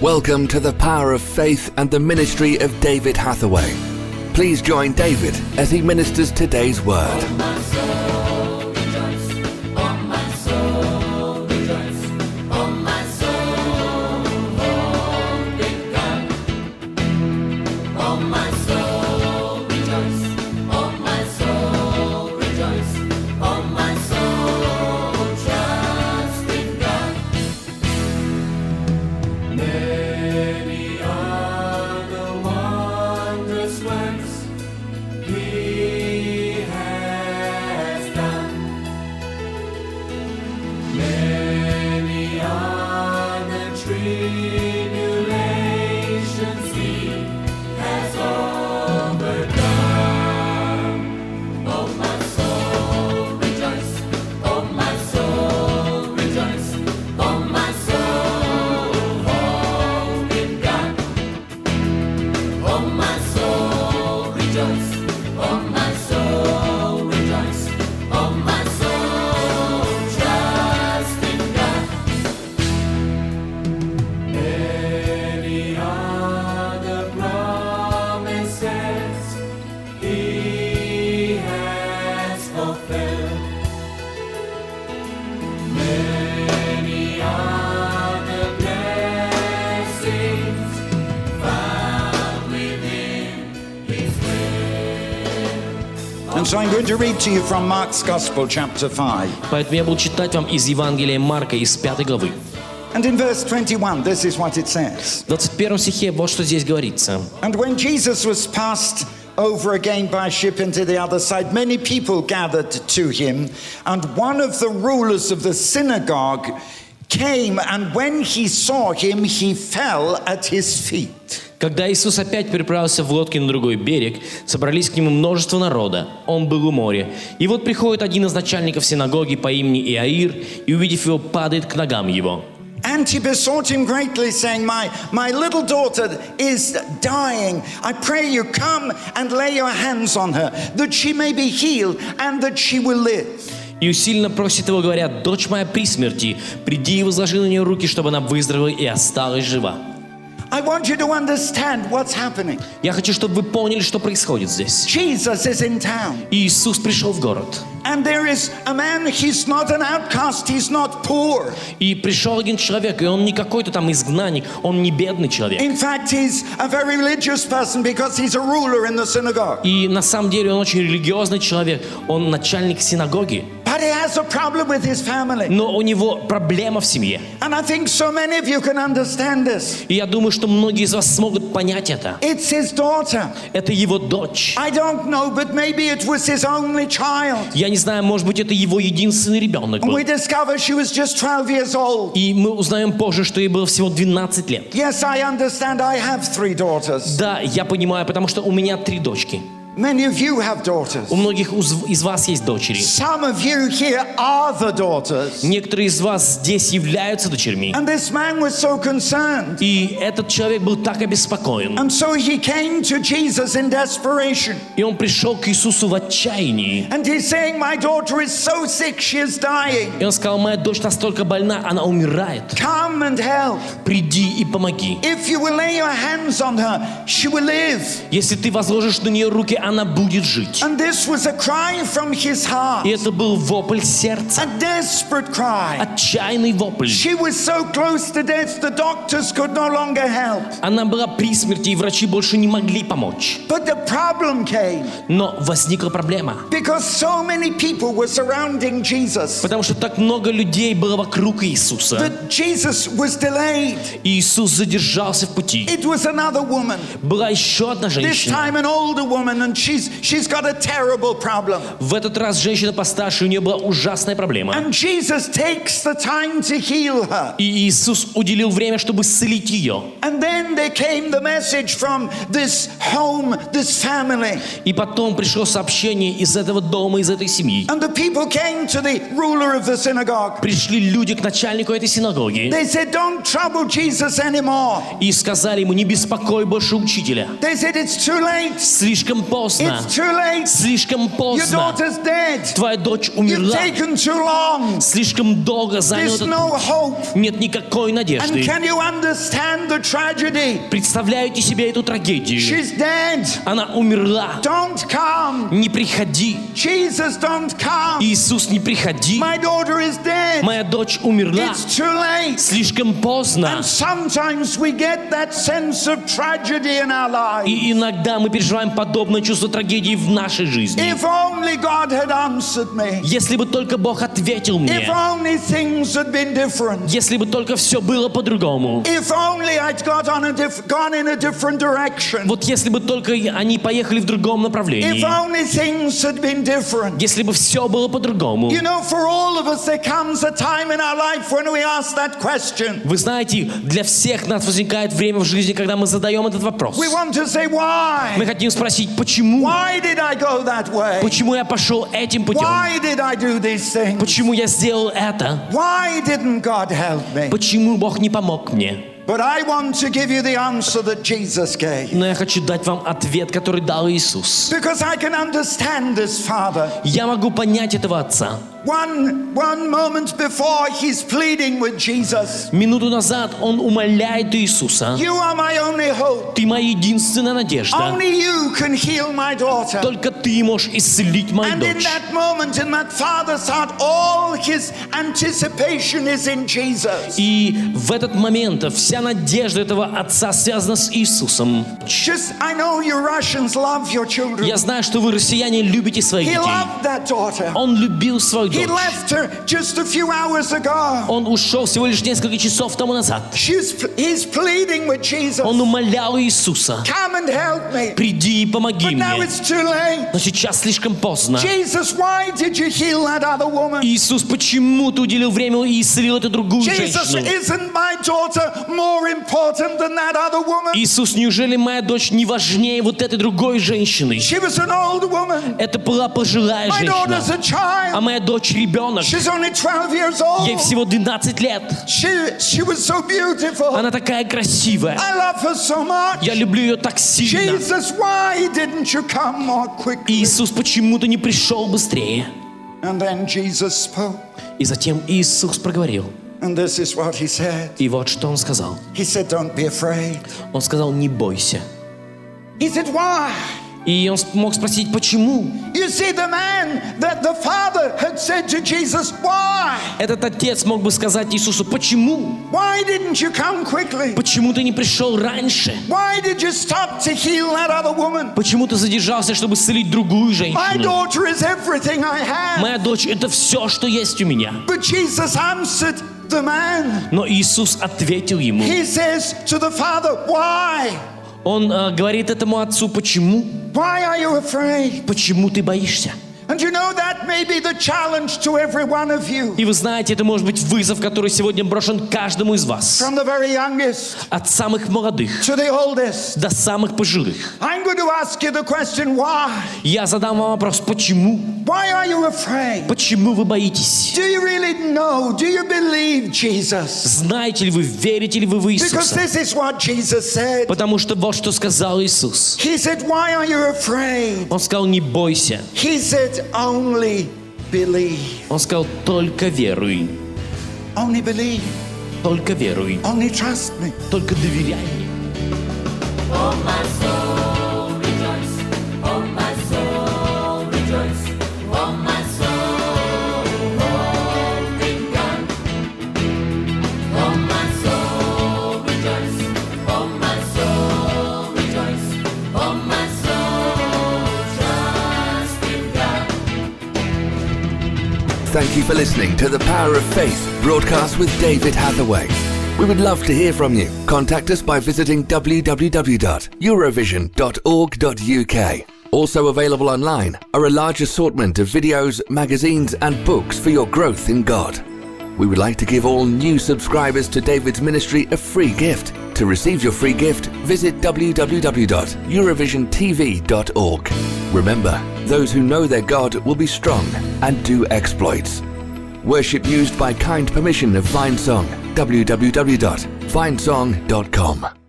Welcome to the power of faith and the ministry of David Hathaway. Please join David as he ministers today's word. And so I'm going to read to you from Mark's Gospel, chapter 5. Поэтому я буду читать вам из Евангелия Марка, из 5 главы. And in verse 21, this is what it says. В 21 стихе вот что здесь говорится. And when Jesus was passed over again by ship into the other side, many people gathered to him, and one of the rulers of the synagogue came, and when he saw him, he fell at his feet. Когда Иисус опять переправился в лодке на другой берег, собрались к нему множество народа. Он был у моря. И вот приходит один из начальников синагоги по имени Иаир, и, увидев его, падает к ногам его. And he besought him greatly, saying, My little daughter is dying. I pray you, come and lay your hands on her, that she may be healed, and that she will live. И усиленно просит его, говоря: «Дочь моя при смерти, приди и возложи на нее руки, чтобы она выздоровела и осталась жива». I want you to understand what's happening. Я хочу, чтобы вы поняли, что происходит здесь. Jesus is in town. Иисус пришел в город. And there is a man, he's not an outcast, he's not poor. И пришел один человек, и он не какой-то там изгнанник, он не бедный человек. In fact, he's a very religious person because he's a ruler in the synagogue. И на самом деле он очень религиозный человек, он начальник синагоги. But he has a problem with his family. Но у него проблема в семье. And I think so many of you can understand this. И я думаю, что многие из вас смогут понять это. It's his daughter. Это его дочь. I don't know, but maybe it was his only child. Я не знаю, может быть, это его единственный ребенок был. And we discover she was just 12 years old. И мы узнаем позже, что ей было всего 12 лет. Yes, I understand. I have 3 daughters. Да, я понимаю, потому что у меня 3 дочки. Many of you have daughters. У многих из вас есть дочери. Some of you here are the daughters. Некоторые из вас здесь являются дочерьми. And this man was so concerned. И этот человек был так обеспокоен. And so he came to Jesus in desperation. И он пришел к Иисусу в отчаянии. And he's saying, my daughter is so sick, she is dying. И он сказал: моя дочь настолько больна, она умирает. Come and help. Приди и помоги. If you will lay your hands on her, she will live. Если ты возложишь на нее руки, она будет жить. And this was a cry from his heart. И это был вопль сердца. A desperate cry. Отчаянный вопль. She was so close to death, the doctors could no longer help. Она была при смерти, и врачи больше не могли помочь. But the problem came. Но возникла проблема. Because so many people were surrounding Jesus. Потому что так много людей было вокруг Иисуса. That Jesus was delayed. И Иисус задержался в пути. It was another woman. Была еще одна This женщина. time an older woman, and she's got a terrible problem. В этот раз женщина постарше, у нее была ужасная проблема. And Jesus takes the time to heal her. И Иисус уделил время, чтобы исцелить ее. And then there came the message from this home, this family. И потом пришло сообщение из этого дома, из этой семьи. And the people came to the ruler of the synagogue. Пришли люди к начальнику этой синагоги. They said, don't trouble Jesus anymore. И сказали ему: не беспокой больше учителя. They said, it's too late. Слишком поздно. поздно. It's too late. Слишком Your поздно. daughter's dead. Твоя дочь You've умерла. taken too long. Слишком долго занял There's этот no путь. hope. Нет никакой And надежды. can you understand the tragedy? Представляете себе эту трагедию? She's dead. Она умерла. Don't come. Не приходи. Jesus, don't come. Иисус, не приходи. My daughter is dead. Моя дочь умерла. It's too late. Слишком поздно. And sometimes we get that sense of tragedy in our lives. И иногда мы переживаем подобное чувство трагедии в нашей жизни. If only God had answered me. Если бы только Бог ответил If мне. only things had been different. Если бы только все было по-другому. If only I'd gone in a different direction. Вот если бы только они поехали в другом If направлении. only things had been different. Если бы все было по-другому. You know, for all of us, there comes a time in our life when we ask that question. Вы знаете, для всех нас возникает время в жизни, когда мы задаем этот вопрос. We want to say, why? Мы хотим спросить, почему? Why did I go that way? Почему я пошел этим путем? Why did I do these things? Почему я сделал это? Why didn't God help me? Почему Бог не помог мне? But I want to give you the answer that Jesus gave. Но я хочу дать вам ответ, который дал Иисус. Because I can understand this Father. Я могу понять этого Отца. One moment before, he's pleading with Jesus. Минуту назад Он умоляет Иисуса. You are my only hope. Ты моя единственная надежда. Only you can heal my daughter. Только Ты можешь исцелить мою And in дочь. that moment, in that Father's heart, all his anticipation is in Jesus. И в этот момент вся надежда этого Отца связана с Иисусом. Just, I know you Russians love your children. Я знаю, что вы, россияне, любите своих He детей. loved that daughter. Он любил свою He дочь. left her just a few hours ago. Он ушел всего лишь несколько часов тому назад. He's pleading with Jesus. Он умолял Иисуса: Come and help me. приди и помоги But now мне. it's too late. Но сейчас слишком поздно. Jesus, why did you heal that other woman? Иисус, почему ты уделил время и исцелил эту другую Jesus, женщину? isn't my daughter more important than that other woman? Иисус, неужели моя дочь не важнее вот этой другой женщины? She was an old woman. Это была пожилая My daughter's женщина, a child. а моя дочь ребенок. She's only 12 years old. Ей всего 12 лет. She was so beautiful. Она такая красивая. I love her so much. Я люблю ее так сильно. Jesus, why didn't you come more quickly? Иисус, почему ты не пришел быстрее? And then Jesus spoke. И затем Иисус проговорил. And this is what he said. И вот что Он сказал. He said, don't be afraid. Он сказал: не бойся. He said, why? И он мог спросить, почему? You see, the man that the Father had said to Jesus, why? Этот отец мог бы сказать Иисусу: почему? Why didn't you come quickly? Почему ты не пришел раньше? Why did you stop to heal that other woman? Почему ты задержался, чтобы исцелить другую My женщину? daughter is everything I have. Моя дочь — это все, что есть у меня. But Jesus answered the man. Но Иисус ответил ему. He says to the Father, why? Он говорит этому отцу: почему? Why are you afraid? Почему ты боишься? And you know that may be the challenge to every one of you. И вы знаете, это может быть вызов, который сегодня брошен каждому из вас. From the very youngest От самых молодых to the oldest. до самых пожилых. I'm going to ask you the question, why? Я задам вам вопрос: почему? Why are you afraid? Почему вы боитесь? Do you really know? Do you believe Jesus? Знаете ли вы, верите ли вы в Because Иисуса? this is what Jesus said. Потому что вот что сказал Иисус. He said, why are you afraid? Он сказал: не бойся. He said, only believe. Он сказал: только веруй. Only believe. Только веруй. Only trust me. Только доверяй мне. Oh my soul, rejoice. Oh my soul, rejoice. Oh my soul, hope in God. Oh my soul, rejoice. Oh my soul, rejoice. Oh my soul, trust in God. Thank you for listening to The Power of Faith, broadcast with David Hathaway. We would love to hear from you. Contact us by visiting www.eurovision.org.uk. Also available online are a large assortment of videos, magazines and books for your growth in God. We would like to give all new subscribers to David's ministry a free gift. To receive your free gift, visit www.eurovisiontv.org. Remember, those who know their God will be strong and do exploits. Worship used by kind permission of Vinesong, www.vinesong.com.